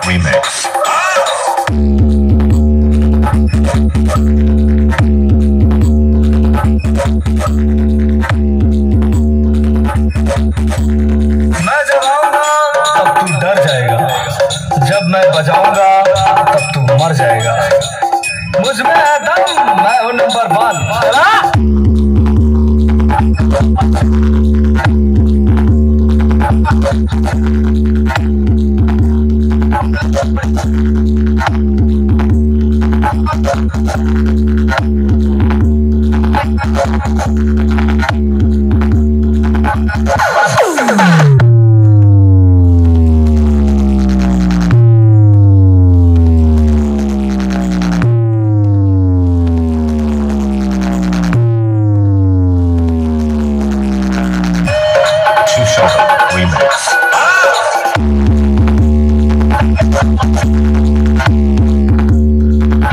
Remix. मैं जब आऊंगा तब तू डर जाएगा, जब मैं बजाऊंगा तब तू मर जाएगा। मुझ में है दम, मैं हूं नंबर 1।